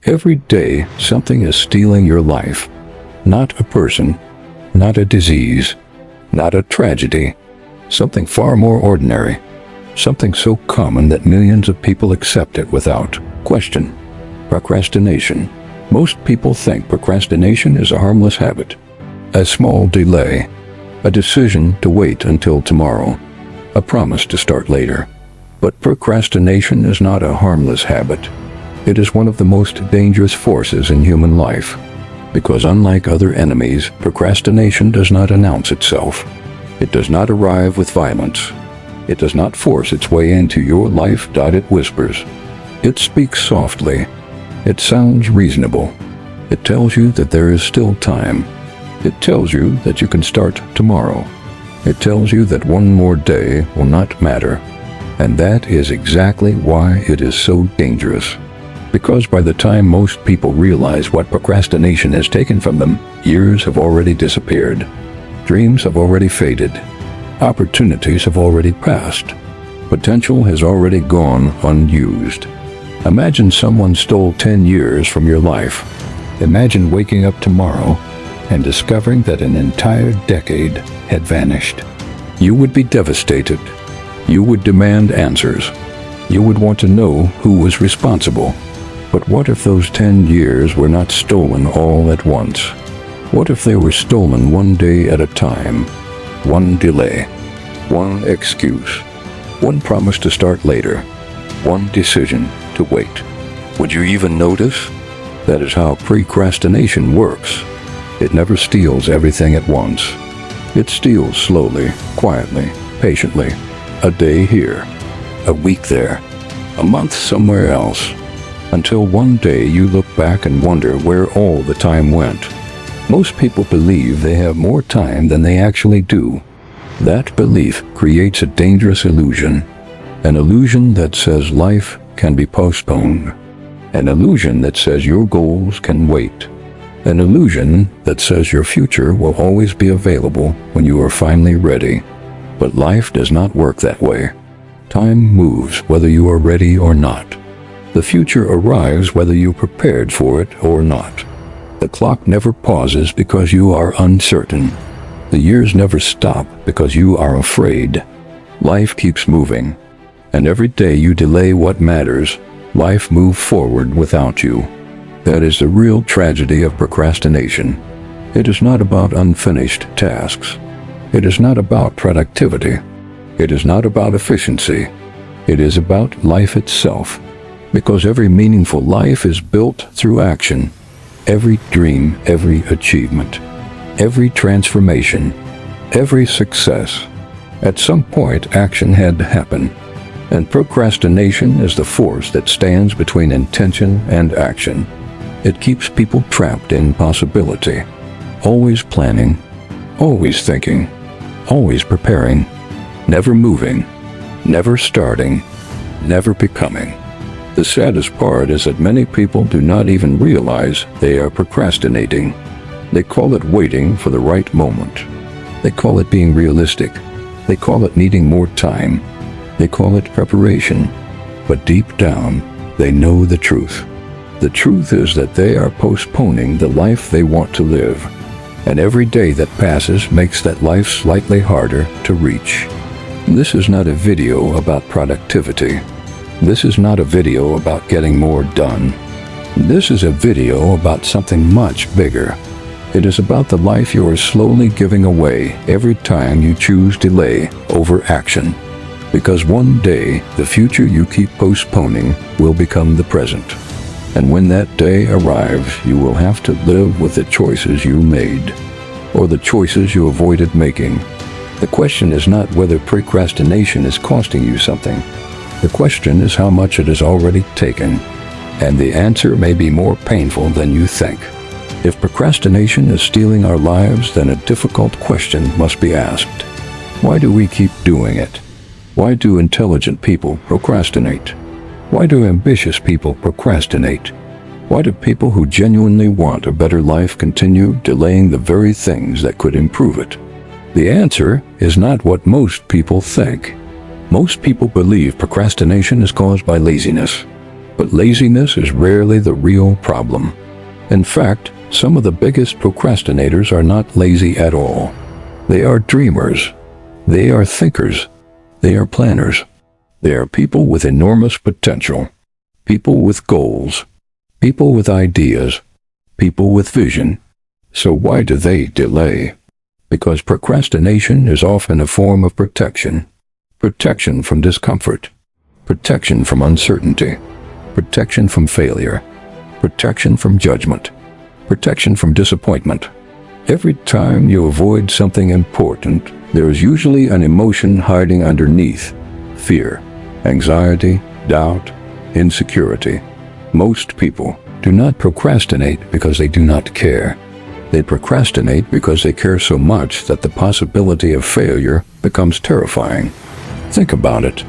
Every day, something is stealing your life. Not a person, not a disease, not a tragedy. Something far more ordinary. Something so common that millions of people accept it without question. Procrastination. Most people think procrastination is a harmless habit. A small delay. A decision to wait until tomorrow. A promise to start later. But procrastination is not a harmless habit. It is one of the most dangerous forces in human life. Because unlike other enemies, procrastination does not announce itself. It does not arrive with violence. It does not force its way into your life. It whispers. It speaks softly. It sounds reasonable. It tells you that there is still time. It tells you that you can start tomorrow. It tells you that one more day will not matter. And that is exactly why it is so dangerous. Because by the time most people realize what procrastination has taken from them, years have already disappeared. Dreams have already faded. Opportunities have already passed. Potential has already gone unused. Imagine someone stole 10 years from your life. Imagine waking up tomorrow and discovering that an entire decade had vanished. You would be devastated. You would demand answers. You would want to know who was responsible. But what if those 10 years were not stolen all at once? What if they were stolen one day at a time? One delay, one excuse, one promise to start later, one decision to wait. Would you even notice? That is how procrastination works. It never steals everything at once. It steals slowly, quietly, patiently. A day here, a week there, a month somewhere else. Until one day you look back and wonder where all the time went. Most people believe they have more time than they actually do. That belief creates a dangerous illusion. An illusion that says life can be postponed. An illusion that says your goals can wait. An illusion that says your future will always be available when you are finally ready. But life does not work that way. Time moves whether you are ready or not. The future arrives whether you prepared for it or not. The clock never pauses because you are uncertain. The years never stop because you are afraid. Life keeps moving. And every day you delay what matters, life moves forward without you. That is the real tragedy of procrastination. It is not about unfinished tasks. It is not about productivity. It is not about efficiency. It is about life itself. Because every meaningful life is built through action. Every dream, every achievement, every transformation, every success. At some point, action had to happen. And procrastination is the force that stands between intention and action. It keeps people trapped in possibility. Always planning, always thinking, always preparing, never moving, never starting, never becoming. The saddest part is that many people do not even realize they are procrastinating. They call it waiting for the right moment. They call it being realistic. They call it needing more time. They call it preparation. But deep down, they know the truth. The truth is that they are postponing the life they want to live. And every day that passes makes that life slightly harder to reach. This is not a video about productivity. This is not a video about getting more done. This is a video about something much bigger. It is about the life you are slowly giving away every time you choose delay over action. Because one day, the future you keep postponing will become the present. And when that day arrives, you will have to live with the choices you made, or the choices you avoided making. The question is not whether procrastination is costing you something. The question is how much it has already taken. And the answer may be more painful than you think. If procrastination is stealing our lives, then a difficult question must be asked. Why do we keep doing it? Why do intelligent people procrastinate? Why do ambitious people procrastinate? Why do people who genuinely want a better life continue delaying the very things that could improve it? The answer is not what most people think. Most people believe procrastination is caused by laziness. But laziness is rarely the real problem. In fact, some of the biggest procrastinators are not lazy at all. They are dreamers. They are thinkers. They are planners. They are people with enormous potential. People with goals. People with ideas. People with vision. So why do they delay? Because procrastination is often a form of protection. Protection from discomfort. Protection from uncertainty. Protection from failure. Protection from judgment. Protection from disappointment. Every time you avoid something important, there is usually an emotion hiding underneath. Fear, anxiety, doubt, insecurity. Most people do not procrastinate because they do not care. They procrastinate because they care so much that the possibility of failure becomes terrifying. Think about it.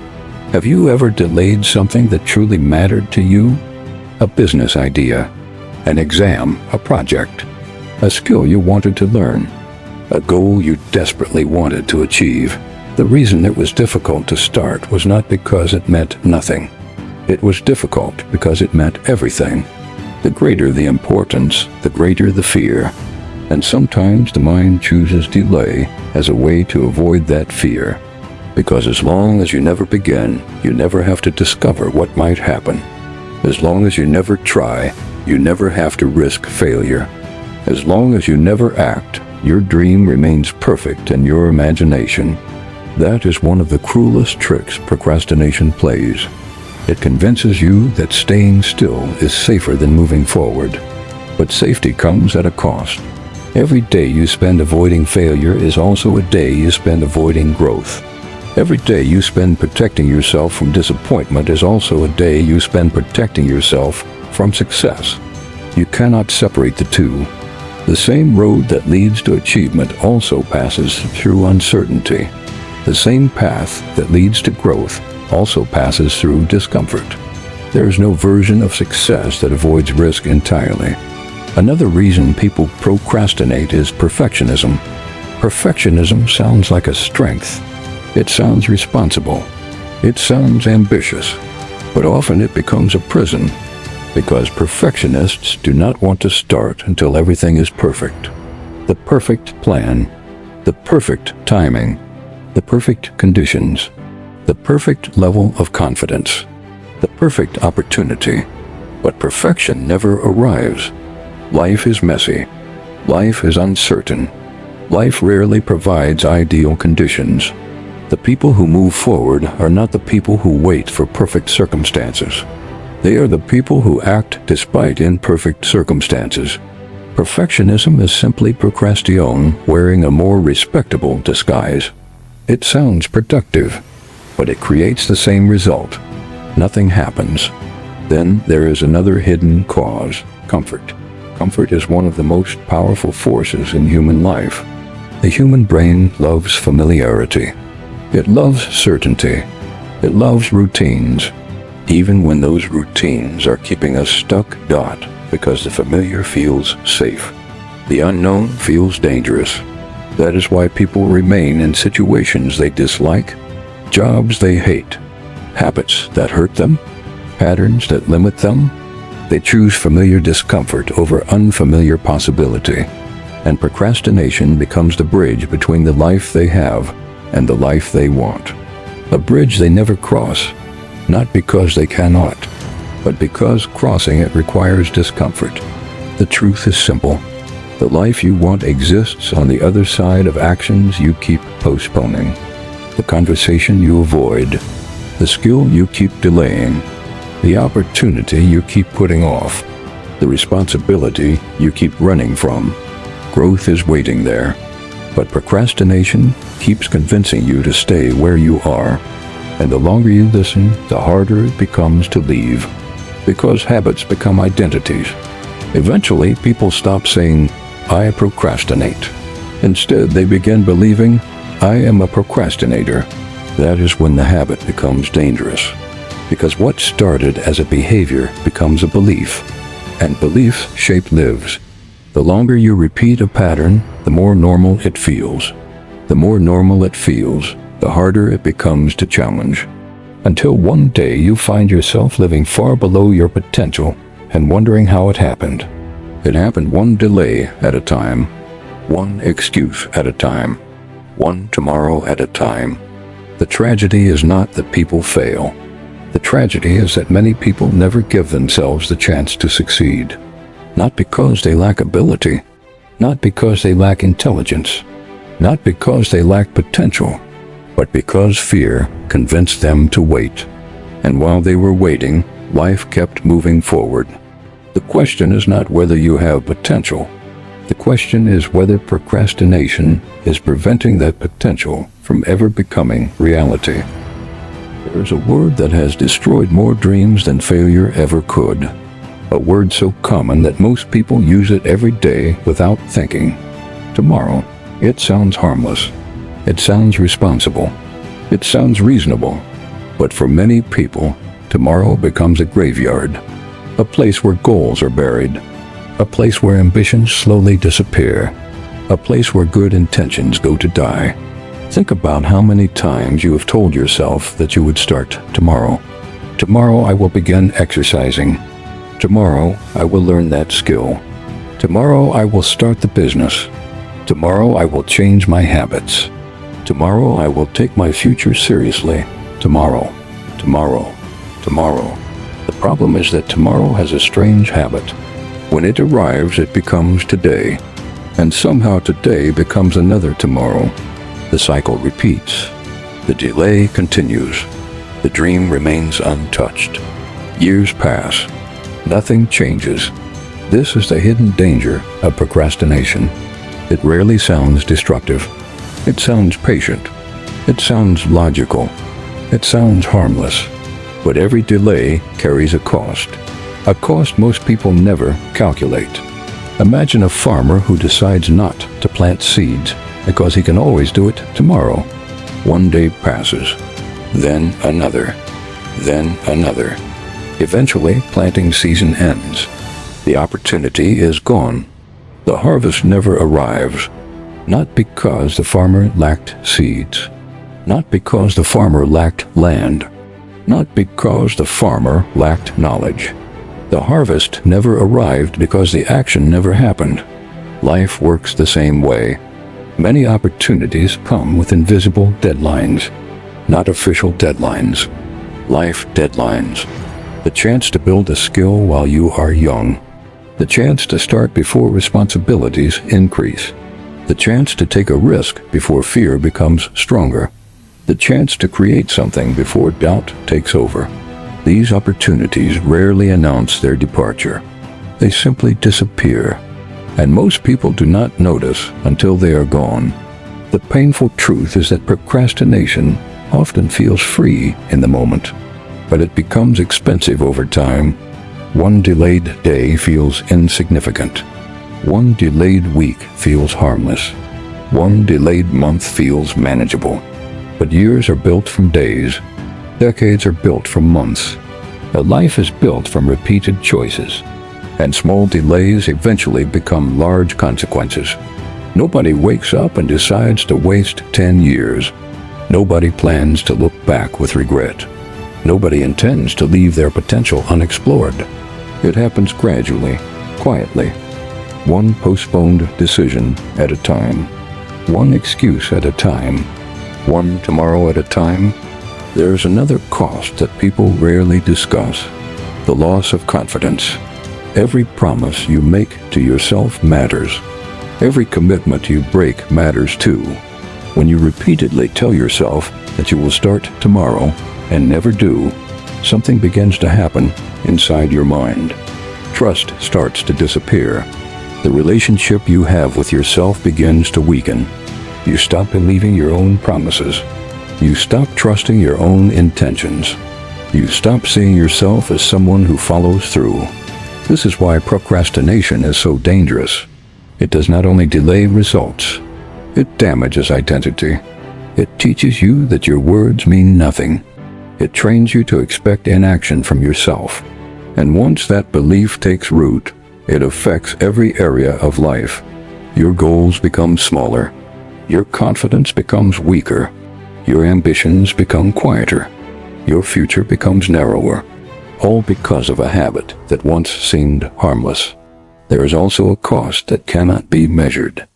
Have you ever delayed something that truly mattered to you? A business idea, an exam, a project, a skill you wanted to learn, a goal you desperately wanted to achieve. The reason it was difficult to start was not because it meant nothing. It was difficult because it meant everything. The greater the importance, the greater the fear. And sometimes the mind chooses delay as a way to avoid that fear. Because as long as you never begin, you never have to discover what might happen. As long as you never try, you never have to risk failure. As long as you never act, your dream remains perfect in your imagination. That is one of the cruelest tricks procrastination plays. It convinces you that staying still is safer than moving forward. But safety comes at a cost. Every day you spend avoiding failure is also a day you spend avoiding growth. Every day you spend protecting yourself from disappointment is also a day you spend protecting yourself from success. You cannot separate the two. The same road that leads to achievement also passes through uncertainty. The same path that leads to growth also passes through discomfort. There is no version of success that avoids risk entirely. Another reason people procrastinate is perfectionism. Perfectionism sounds like a strength. It sounds responsible. It sounds ambitious. But often it becomes a prison, because perfectionists do not want to start until everything is perfect. The perfect plan, the perfect timing, the perfect conditions, the perfect level of confidence, the perfect opportunity. But perfection never arrives. Life is messy. Life is uncertain. Life rarely provides ideal conditions. The people who move forward are not the people who wait for perfect circumstances. They are the people who act despite imperfect circumstances. Perfectionism is simply procrastination wearing a more respectable disguise. It sounds productive, but it creates the same result. Nothing happens. Then there is another hidden cause: comfort. Comfort is one of the most powerful forces in human life. The human brain loves familiarity. It loves certainty. It loves routines, even when those routines are keeping us stuck. Because the familiar feels safe. The unknown feels dangerous. That is why people remain in situations they dislike, jobs they hate, habits that hurt them, patterns that limit them. They choose familiar discomfort over unfamiliar possibility. And procrastination becomes the bridge between the life they have and the life they want. A bridge they never cross, not because they cannot, but because crossing it requires discomfort. The truth is simple. The life you want exists on the other side of actions you keep postponing, the conversation you avoid, the skill you keep delaying, the opportunity you keep putting off, the responsibility you keep running from. Growth is waiting there. But procrastination keeps convincing you to stay where you are. And the longer you listen, the harder it becomes to leave. Because habits become identities. Eventually, people stop saying, "I procrastinate." Instead, they begin believing, "I am a procrastinator." That is when the habit becomes dangerous. Because what started as a behavior becomes a belief. And beliefs shape lives. The longer you repeat a pattern, the more normal it feels. The more normal it feels, the harder it becomes to challenge. until one day you find yourself living far below your potential and wondering how it happened. It happened one delay at a time, one excuse at a time, one tomorrow at a time. The tragedy is not that people fail. The tragedy is that many people never give themselves the chance to succeed. Not because they lack ability, not because they lack intelligence, not because they lack potential, but because fear convinced them to wait. And while they were waiting, life kept moving forward. The question is not whether you have potential. The question is whether procrastination is preventing that potential from ever becoming reality. There's a word that has destroyed more dreams than failure ever could. A word so common that most people use it every day without thinking. Tomorrow. It sounds harmless. It sounds responsible. It sounds reasonable. But for many people, tomorrow becomes a graveyard. A place where goals are buried. A place where ambitions slowly disappear. A place where good intentions go to die. Think about how many times you have told yourself that you would start tomorrow. Tomorrow I will begin exercising. Tomorrow I will learn that skill. Tomorrow I will start the business. Tomorrow I will change my habits. Tomorrow I will take my future seriously. Tomorrow, tomorrow, tomorrow. The problem is that tomorrow has a strange habit. When it arrives, it becomes today. And somehow today becomes another tomorrow. The cycle repeats. The delay continues. The dream remains untouched. Years pass. Nothing changes. This is the hidden danger of procrastination. It rarely sounds destructive. It sounds patient. It sounds logical. It sounds harmless. But every delay carries a cost most people never calculate. Imagine a farmer who decides not to plant seeds because he can always do it tomorrow. One day passes, then another, then another. Eventually, planting season ends. The opportunity is gone. The harvest never arrives, not because the farmer lacked seeds, not because the farmer lacked land, not because the farmer lacked knowledge. The harvest never arrived because the action never happened. Life works the same way. Many opportunities come with invisible deadlines, not official deadlines. Life deadlines. The chance to build a skill while you are young. The chance to start before responsibilities increase. The chance to take a risk before fear becomes stronger. The chance to create something before doubt takes over. These opportunities rarely announce their departure. They simply disappear. And most people do not notice until they are gone. The painful truth is that procrastination often feels free in the moment, but it becomes expensive over time. One delayed day feels insignificant. One delayed week feels harmless. One delayed month feels manageable. But years are built from days. Decades are built from months. A life is built from repeated choices. And small delays eventually become large consequences. Nobody wakes up and decides to waste 10 years. Nobody plans to look back with regret. Nobody intends to leave their potential unexplored. It happens gradually, quietly. One postponed decision at a time. One excuse at a time. One tomorrow at a time. There's another cost that people rarely discuss. The loss of confidence. Every promise you make to yourself matters. Every commitment you break matters too. When you repeatedly tell yourself that you will start tomorrow and never do, something begins to happen inside your mind. Trust starts to disappear. The relationship you have with yourself begins to weaken. You stop believing your own promises. You stop trusting your own intentions. You stop seeing yourself as someone who follows through. This is why procrastination is so dangerous. It does not only delay results, it damages identity. It teaches you that your words mean nothing. It trains you to expect inaction from yourself. And once that belief takes root, it affects every area of life. Your goals become smaller. Your confidence becomes weaker. Your ambitions become quieter. your future becomes narrower, all because of a habit that once seemed harmless. There is also a cost that cannot be measured.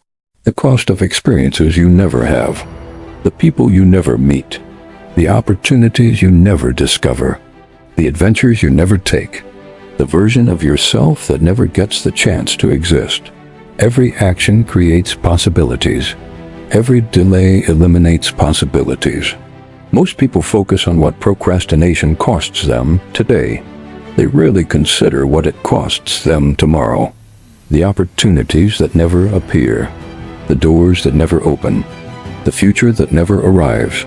The cost of experiences you never have, the people you never meet, the opportunities you never discover, the adventures you never take, the version of yourself that never gets the chance to exist. Every action creates possibilities. Every delay eliminates possibilities. Most people focus on what procrastination costs them today. They rarely consider what it costs them tomorrow. The opportunities that never appear, the doors that never open, the future that never arrives.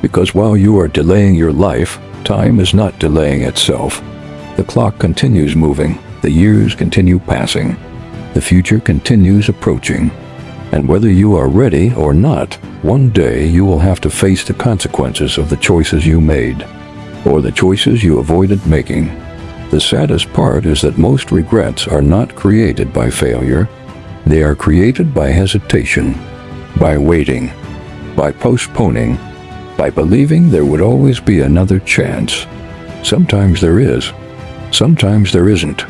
Because while you are delaying your life, time is not delaying itself. The clock continues moving, the years continue passing, the future continues approaching. And whether you are ready or not, one day you will have to face the consequences of the choices you made, or the choices you avoided making. The saddest part is that most regrets are not created by failure. They are created by hesitation, by waiting, by postponing, by believing there would always be another chance. Sometimes there is, sometimes there isn't.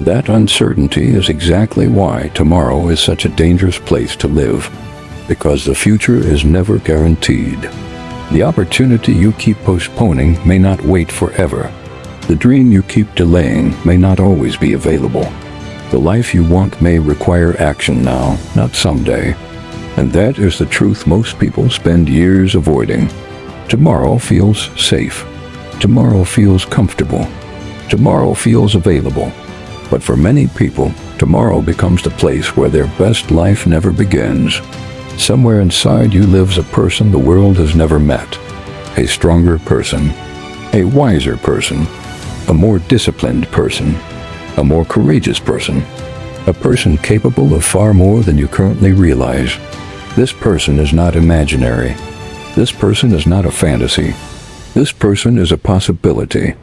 That uncertainty is exactly why tomorrow is such a dangerous place to live, because the future is never guaranteed. The opportunity you keep postponing may not wait forever. The dream you keep delaying may not always be available. The life you want may require action now, not someday. And that is the truth most people spend years avoiding. Tomorrow feels safe. Tomorrow feels comfortable. Tomorrow feels available. But for many people, tomorrow becomes the place where their best life never begins. Somewhere inside you lives a person the world has never met. A stronger person. A wiser person. A more disciplined person. A more courageous person. A person capable of far more than you currently realize. This person is not imaginary. This person is not a fantasy. This person is a possibility.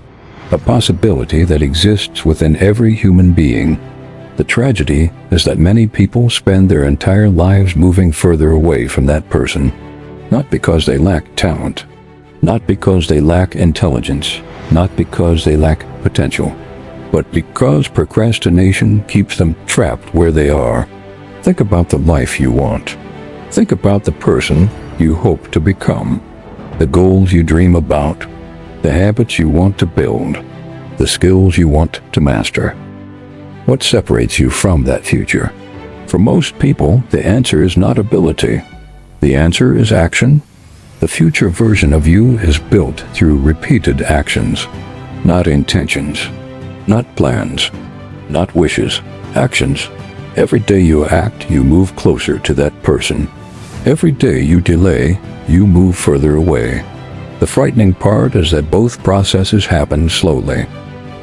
A possibility that exists within every human being. The tragedy is that many people spend their entire lives moving further away from that person, not because they lack talent, not because they lack intelligence, not because they lack potential, but because procrastination keeps them trapped where they are. Think about the life you want. Think about the person you hope to become, the goals you dream about, the habits you want to build, the skills you want to master. What separates you from that future? For most people, the answer is not ability. The answer is action. The future version of you is built through repeated actions, not intentions, not plans, not wishes, actions. Every day you act, you move closer to that person. Every day you delay, you move further away. The frightening part is that both processes happen slowly.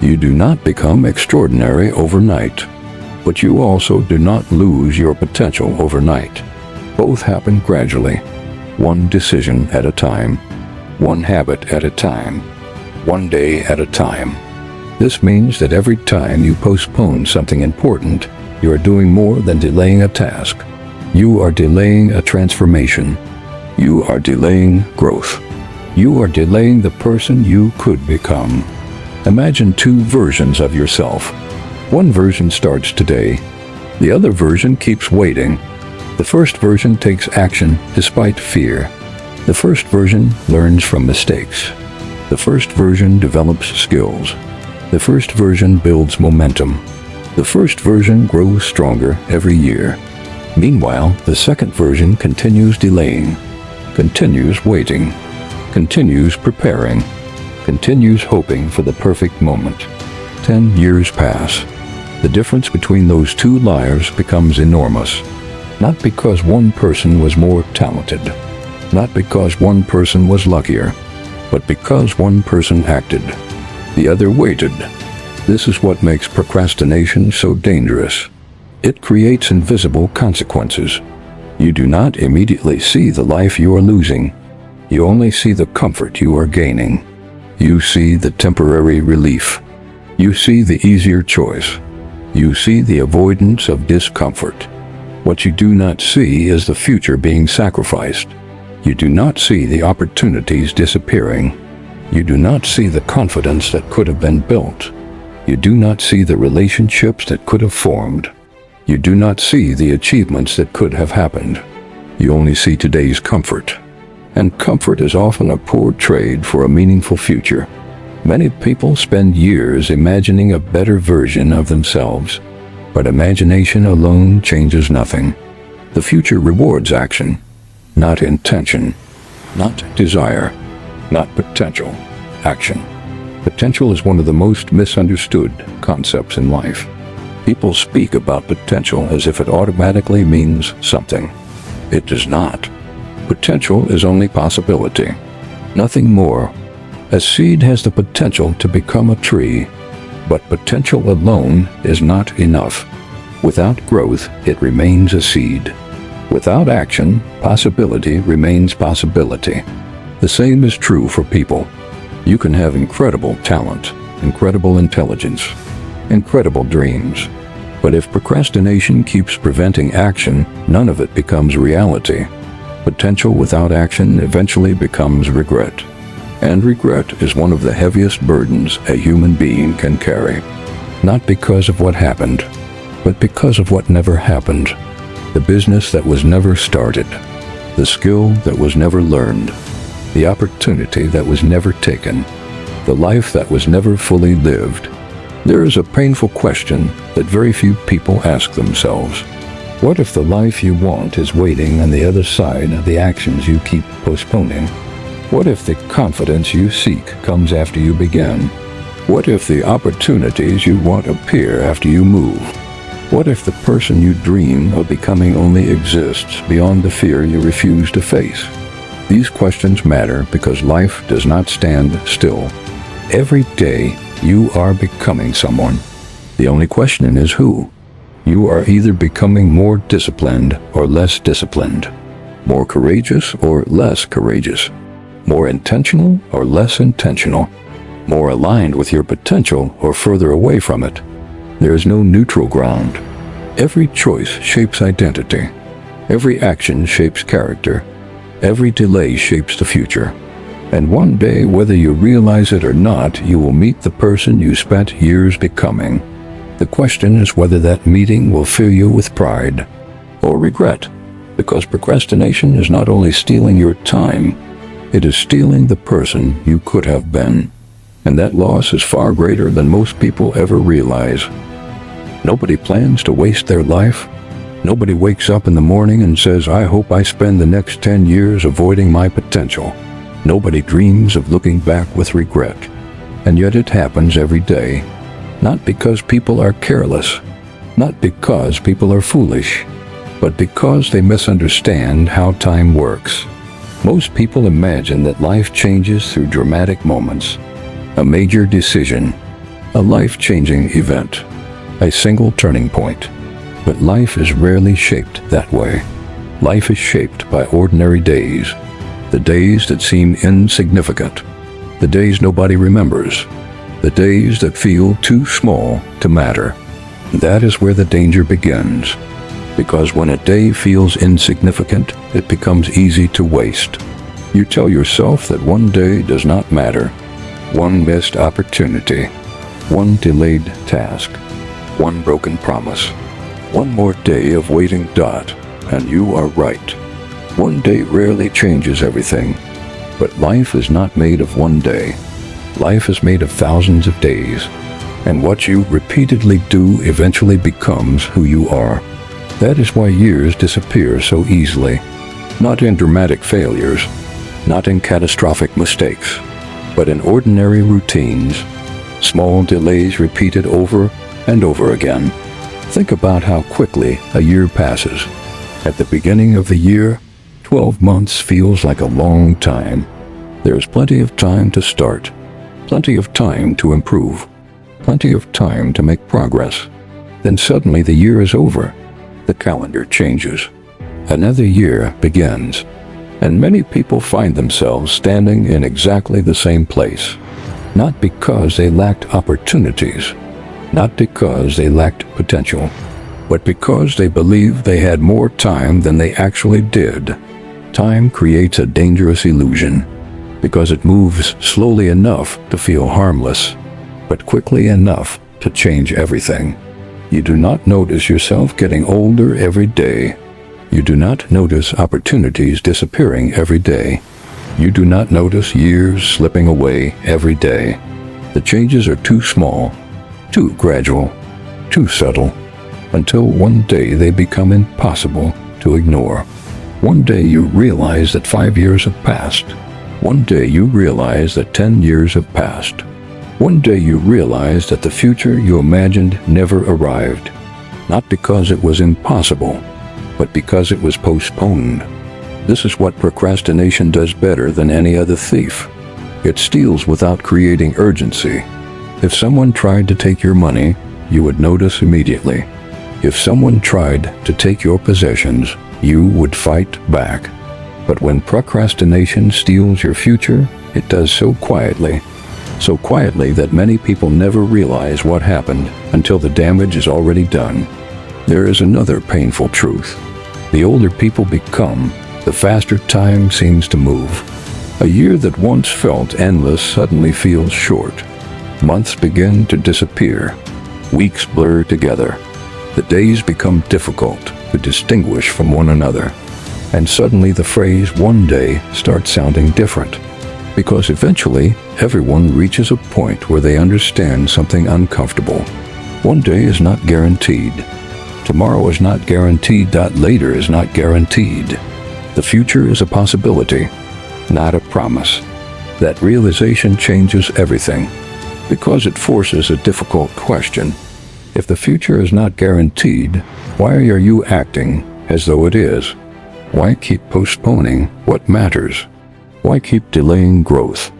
You do not become extraordinary overnight, but you also do not lose your potential overnight. Both happen gradually, one decision at a time, one habit at a time, one day at a time. This means that every time you postpone something important, you are doing more than delaying a task. You are delaying a transformation. You are delaying growth. You are delaying the person you could become. Imagine two versions of yourself. One version starts today. The other version keeps waiting. The first version takes action despite fear. The first version learns from mistakes. The first version develops skills. The first version builds momentum. The first version grows stronger every year. Meanwhile, the second version continues delaying, continues waiting, continues preparing, continues hoping for the perfect moment. 10 years pass. The difference between those two lives becomes enormous. Not because one person was more talented, not because one person was luckier, but because one person acted. The other waited. This is what makes procrastination so dangerous. It creates invisible consequences. You do not immediately see the life you are losing. You only see the comfort you are gaining. You see the temporary relief. You see the easier choice. You see the avoidance of discomfort. What you do not see is the future being sacrificed. You do not see the opportunities disappearing. You do not see the confidence that could have been built. You do not see the relationships that could have formed. You do not see the achievements that could have happened. You only see today's comfort. And comfort is often a poor trade for a meaningful future. Many people spend years imagining a better version of themselves, but imagination alone changes nothing. The future rewards action, not intention, not desire, not potential. Action. Potential is one of the most misunderstood concepts in life. People speak about potential as if it automatically means something. It does not. Potential is only possibility, nothing more. A seed has the potential to become a tree, but potential alone is not enough. Without growth, it remains a seed. Without action, possibility remains possibility. The same is true for people. You can have incredible talent, incredible intelligence, incredible dreams. But if procrastination keeps preventing action, none of it becomes reality. Potential without action eventually becomes regret. And regret is one of the heaviest burdens a human being can carry. Not because of what happened, but because of what never happened. The business that was never started. The skill that was never learned. The opportunity that was never taken. The life that was never fully lived. There is a painful question that very few people ask themselves. What if the life you want is waiting on the other side of the actions you keep postponing? What if the confidence you seek comes after you begin? What if the opportunities you want appear after you move? What if the person you dream of becoming only exists beyond the fear you refuse to face? These questions matter because life does not stand still. Every day, you are becoming someone. The only question is who. You are either becoming more disciplined or less disciplined, more courageous or less courageous, more intentional or less intentional, more aligned with your potential or further away from it. There is no neutral ground. Every choice shapes identity. Every action shapes character. Every delay shapes the future. And one day, whether you realize it or not, you will meet the person you spent years becoming. The question is whether that meeting will fill you with pride or regret, because procrastination is not only stealing your time, it is stealing the person you could have been. And that loss is far greater than most people ever realize. Nobody plans to waste their life. Nobody wakes up in the morning and says, I hope I spend the next 10 years avoiding my potential. Nobody dreams of looking back with regret. And yet it happens every day. Not because people are careless, not because people are foolish, but because they misunderstand how time works. Most people imagine that life changes through dramatic moments, a major decision, a life-changing event, a single turning point. But life is rarely shaped that way. Life is shaped by ordinary days, the days that seem insignificant, the days nobody remembers, the days that feel too small to matter. That is where the danger begins, because when a day feels insignificant, it becomes easy to waste. You tell yourself that one day does not matter, one missed opportunity, one delayed task, one broken promise. One more day of waiting, and you are right. One day rarely changes everything, but life is not made of one day. Life is made of thousands of days, and what you repeatedly do eventually becomes who you are. That is why years disappear so easily, not in dramatic failures, not in catastrophic mistakes, but in ordinary routines, small delays repeated over and over again. Think about how quickly a year passes. At the beginning of the year, 12 months feels like a long time. There is plenty of time to start, plenty of time to improve, plenty of time to make progress. Then suddenly the year is over. The calendar changes. Another year begins. And many people find themselves standing in exactly the same place. Not because they lacked opportunities, not because they lacked potential, but because they believed they had more time than they actually did. Time creates a dangerous illusion, because it moves slowly enough to feel harmless, but quickly enough to change everything. You do not notice yourself getting older every day. You do not notice opportunities disappearing every day. You do not notice years slipping away every day. The changes are too small, too gradual, too subtle, until one day they become impossible to ignore. One day you realize that 5 years have passed. One day you realize that 10 years have passed. One day you realize that the future you imagined never arrived, not because it was impossible, but because it was postponed. This is what procrastination does better than any other thief. It steals without creating urgency. If someone tried to take your money, you would notice immediately. If someone tried to take your possessions, you would fight back. But when procrastination steals your future, it does so quietly that many people never realize what happened until the damage is already done. There is another painful truth. The older people become, the faster time seems to move. A year that once felt endless suddenly feels short. Months begin to disappear. Weeks blur together. The days become difficult to distinguish from one another. And suddenly the phrase "one day" starts sounding different. Because eventually, everyone reaches a point where they understand something uncomfortable. One day is not guaranteed. Tomorrow is not guaranteed. Later is not guaranteed. The future is a possibility, not a promise. That realization changes everything, because it forces a difficult question. If the future is not guaranteed, why are you acting as though it is? Why keep postponing what matters? Why keep delaying growth?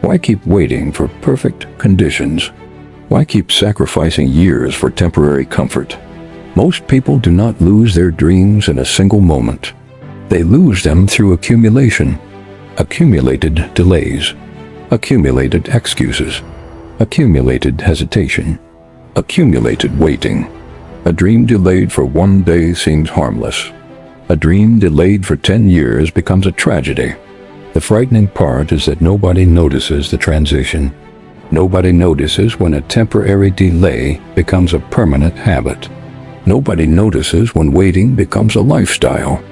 Why keep waiting for perfect conditions? Why keep sacrificing years for temporary comfort? Most people do not lose their dreams in a single moment. They lose them through accumulation. Accumulated delays. Accumulated excuses. Accumulated hesitation. Accumulated waiting. A dream delayed for 1 day seems harmless. A dream delayed for 10 years becomes a tragedy. The frightening part is that nobody notices the transition. Nobody notices when a temporary delay becomes a permanent habit. Nobody notices when waiting becomes a lifestyle.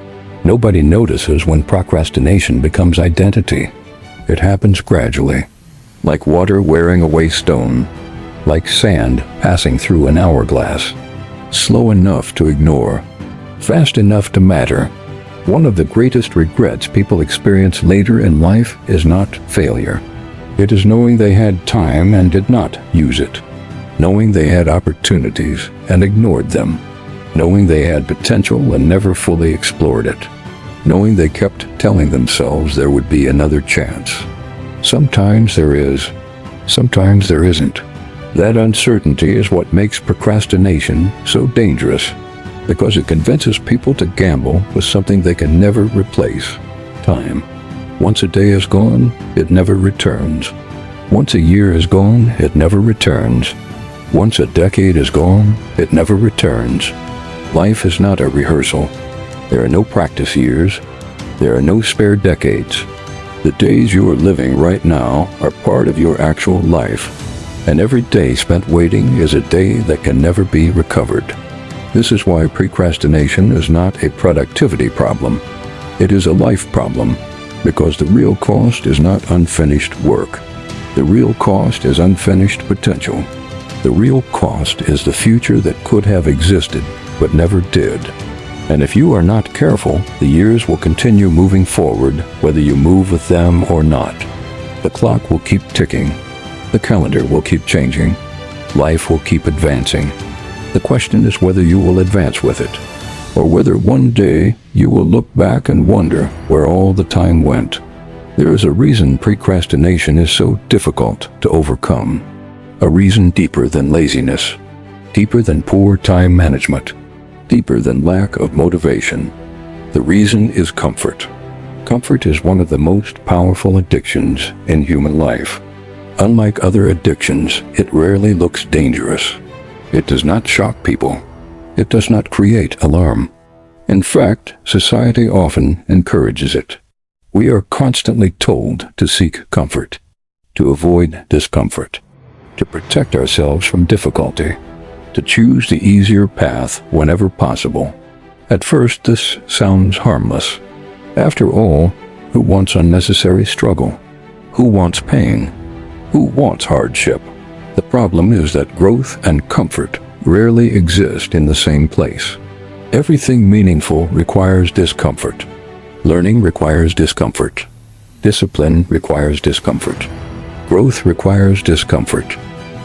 Nobody notices when procrastination becomes identity. It happens gradually, like water wearing away stone, like sand passing through an hourglass, slow enough to ignore, fast enough to matter. One of the greatest regrets people experience later in life is not failure. It is knowing they had time and did not use it. Knowing they had opportunities and ignored them. Knowing they had potential and never fully explored it. Knowing they kept telling themselves there would be another chance. Sometimes there is, sometimes there isn't. That uncertainty is what makes procrastination so dangerous, because it convinces people to gamble with something they can never replace: time. Once a day is gone, it never returns. Once a year is gone, it never returns. Once a decade is gone, it never returns. Life is not a rehearsal. There are no practice years. There are no spare decades. The days you are living right now are part of your actual life, and every day spent waiting is a day that can never be recovered. This is why procrastination is not a productivity problem. It is a life problem, because the real cost is not unfinished work. The real cost is unfinished potential. The real cost is the future that could have existed, but never did. And if you are not careful, the years will continue moving forward, whether you move with them or not. The clock will keep ticking. The calendar will keep changing. Life will keep advancing. The question is whether you will advance with it, or whether one day you will look back and wonder where all the time went. There is a reason procrastination is so difficult to overcome. A reason deeper than laziness, deeper than poor time management, deeper than lack of motivation. The reason is comfort. Comfort is one of the most powerful addictions in human life. Unlike other addictions, it rarely looks dangerous. It does not shock people. It does not create alarm. In fact, society often encourages it. We are constantly told to seek comfort, to avoid discomfort, to protect ourselves from difficulty, to choose the easier path whenever possible. At first, this sounds harmless. After all, who wants unnecessary struggle? Who wants pain? Who wants hardship? The problem is that growth and comfort rarely exist in the same place. Everything meaningful requires discomfort. Learning requires discomfort. Discipline requires discomfort. Growth requires discomfort.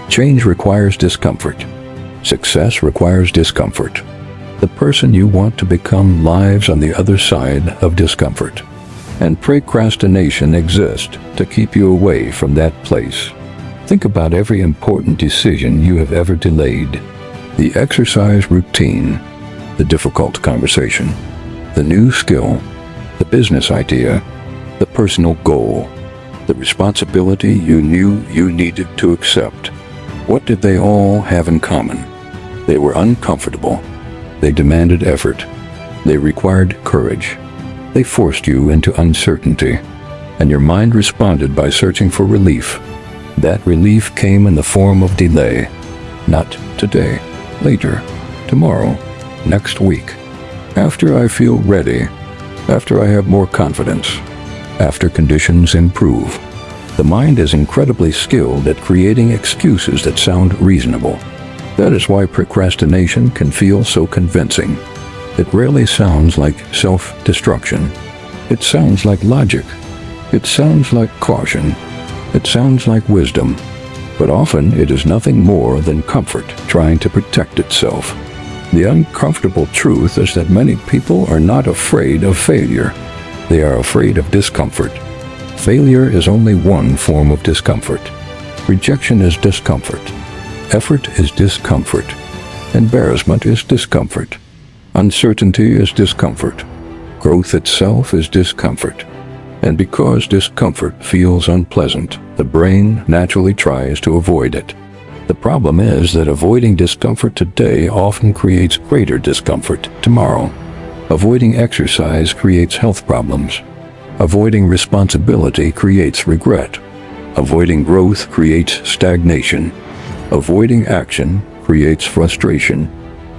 Change requires discomfort. Success requires discomfort. The person you want to become lives on the other side of discomfort. And procrastination exists to keep you away from that place. Think about every important decision you have ever delayed. The exercise routine, the difficult conversation, the new skill, the business idea, the personal goal, the responsibility you knew you needed to accept. What did they all have in common? They were uncomfortable. They demanded effort. They required courage. They forced you into uncertainty, and your mind responded by searching for relief. That relief came in the form of delay. Not today, later, tomorrow, next week. After I feel ready, after I have more confidence, after conditions improve. The mind is incredibly skilled at creating excuses that sound reasonable. That is why procrastination can feel so convincing. It rarely sounds like self-destruction. It sounds like logic. It sounds like caution. It sounds like wisdom. But often it is nothing more than comfort trying to protect itself. The uncomfortable truth is that many people are not afraid of failure. They are afraid of discomfort. Failure is only one form of discomfort. Rejection is discomfort. Effort is discomfort. Embarrassment is discomfort. Uncertainty is discomfort. Growth itself is discomfort. And because discomfort feels unpleasant, the brain naturally tries to avoid it. The problem is that avoiding discomfort today often creates greater discomfort tomorrow. Avoiding exercise creates health problems. Avoiding responsibility creates regret. Avoiding growth creates stagnation. Avoiding action creates frustration.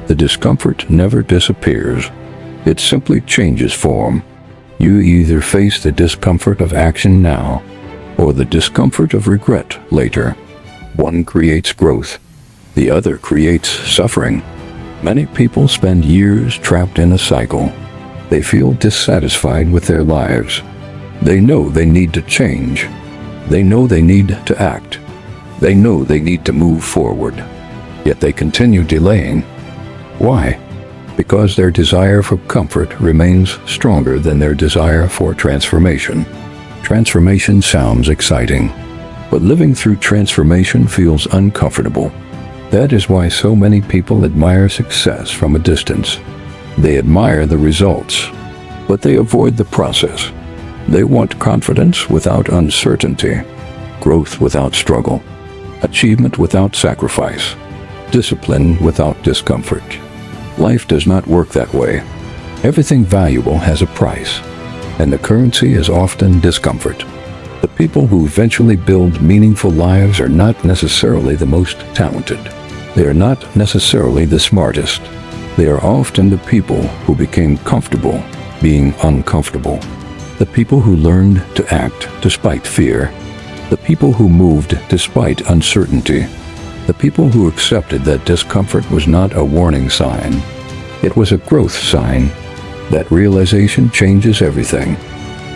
The discomfort never disappears. It simply changes form. You either face the discomfort of action now, or the discomfort of regret later. One creates growth. The other creates suffering. Many people spend years trapped in a cycle. They feel dissatisfied with their lives. They know they need to change. They know they need to act. They know they need to move forward. Yet they continue delaying. Why? Because their desire for comfort remains stronger than their desire for transformation. Transformation sounds exciting, but living through transformation feels uncomfortable. That is why so many people admire success from a distance. They admire the results, but they avoid the process. They want confidence without uncertainty, growth without struggle, achievement without sacrifice, discipline without discomfort. Life does not work that way. Everything valuable has a price, and the currency is often discomfort. The people who eventually build meaningful lives are not necessarily the most talented. They are not necessarily the smartest. They are often the people who became comfortable being uncomfortable. The people who learned to act despite fear. The people who moved despite uncertainty. The people who accepted that discomfort was not a warning sign. It was a growth sign. That realization changes everything.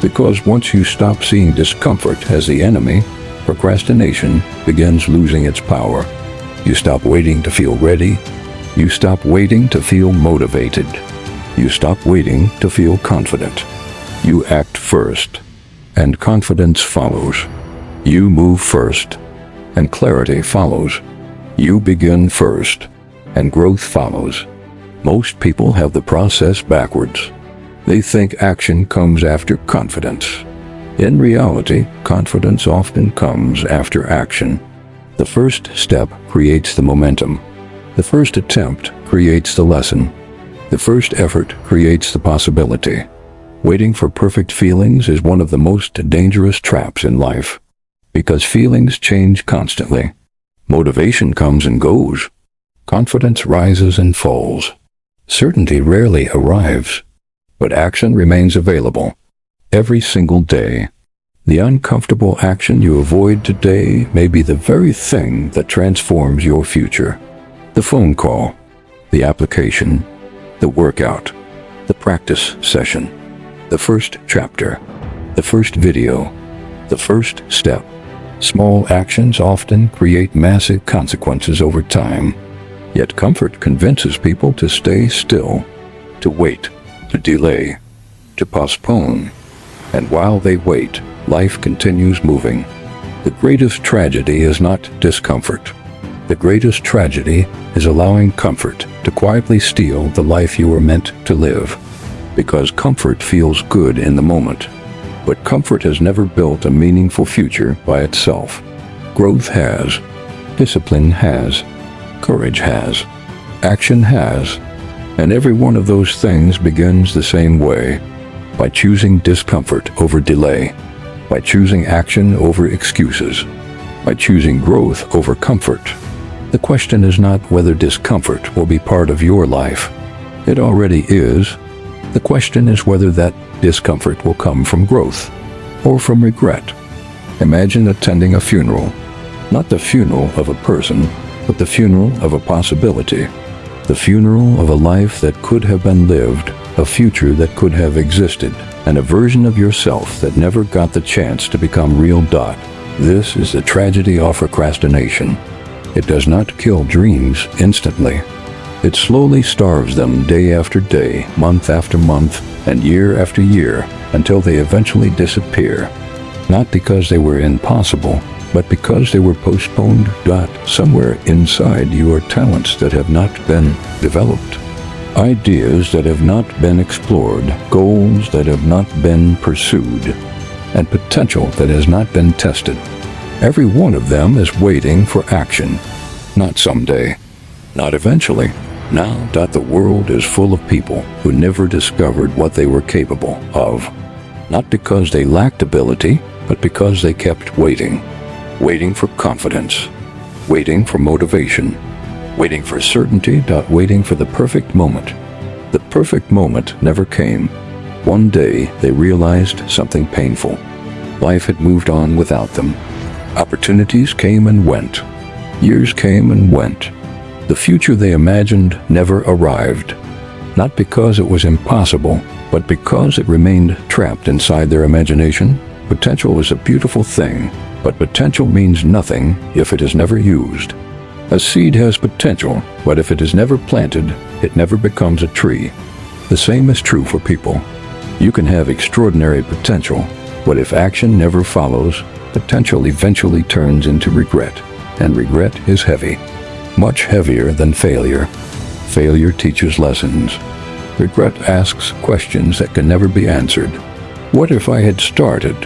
Because once you stop seeing discomfort as the enemy, procrastination begins losing its power. You stop waiting to feel ready. You stop waiting to feel motivated. You stop waiting to feel confident. You act first, and confidence follows. You move first, and clarity follows. You begin first, and growth follows. Most people have the process backwards. They think action comes after confidence. In reality, confidence often comes after action. The first step creates the momentum. The first attempt creates the lesson. The first effort creates the possibility. Waiting for perfect feelings is one of the most dangerous traps in life, because feelings change constantly. Motivation comes and goes. Confidence rises and falls. Certainty rarely arrives, but action remains available every single day. The uncomfortable action you avoid today may be the very thing that transforms your future. The phone call, the application, the workout, the practice session, the first chapter, the first video, the first step. Small actions often create massive consequences over time. Yet comfort convinces people to stay still, to wait, to delay, to postpone. And while they wait, life continues moving. The greatest tragedy is not discomfort. The greatest tragedy is allowing comfort to quietly steal the life you were meant to live. Because comfort feels good in the moment. But comfort has never built a meaningful future by itself. Growth has. Discipline has. Courage has. Action has. And every one of those things begins the same way. By choosing discomfort over delay. By choosing action over excuses. By choosing growth over comfort. The question is not whether discomfort will be part of your life. It already is. The question is whether that discomfort will come from growth or from regret. Imagine attending a funeral. Not the funeral of a person, but the funeral of a possibility. The funeral of a life that could have been lived, a future that could have existed, and a version of yourself that never got the chance to become real. This is the tragedy of procrastination. It does not kill dreams instantly. It slowly starves them day after day, month after month, and year after year, until they eventually disappear. Not because they were impossible, but because they were postponed. Somewhere inside you are talents that have not been developed. Ideas that have not been explored, goals that have not been pursued, and potential that has not been tested. Every one of them is waiting for action. Not someday, not eventually. Now, the world is full of people who never discovered what they were capable of. Not because they lacked ability, but because they kept waiting. Waiting for confidence. Waiting for motivation. Waiting for certainty. Waiting for the perfect moment. The perfect moment never came. One day, they realized something painful. Life had moved on without them. Opportunities came and went. Years came and went. The future they imagined never arrived. Not because it was impossible, but because it remained trapped inside their imagination. Potential is a beautiful thing, but potential means nothing if it is never used. A seed has potential, but if it is never planted, it never becomes a tree. The same is true for people. You can have extraordinary potential, but if action never follows, potential eventually turns into regret, and regret is heavy. Much heavier than failure. Failure teaches lessons. Regret asks questions that can never be answered. What if I had started?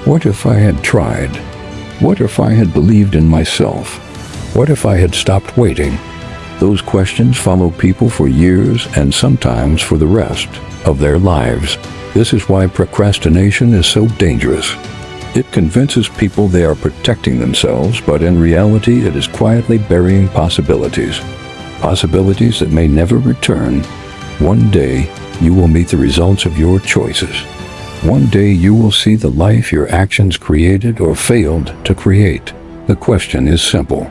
What if I had tried? What if I had believed in myself? What if I had stopped waiting? Those questions follow people for years and sometimes for the rest of their lives. This is why procrastination is so dangerous. It convinces people they are protecting themselves, but in reality it is quietly burying possibilities. Possibilities that may never return. One day, you will meet the results of your choices. One day you will see the life your actions created or failed to create. The question is simple.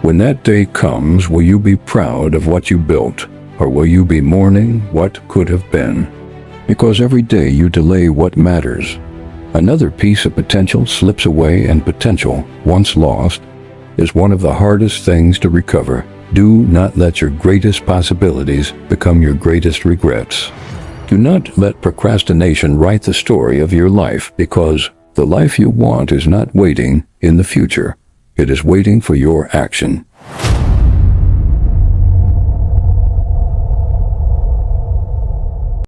When that day comes, will you be proud of what you built, or will you be mourning what could have been? Because every day you delay what matters, another piece of potential slips away, and potential, once lost, is one of the hardest things to recover. Do not let your greatest possibilities become your greatest regrets. Do not let procrastination write the story of your life, because the life you want is not waiting in the future. It is waiting for your action.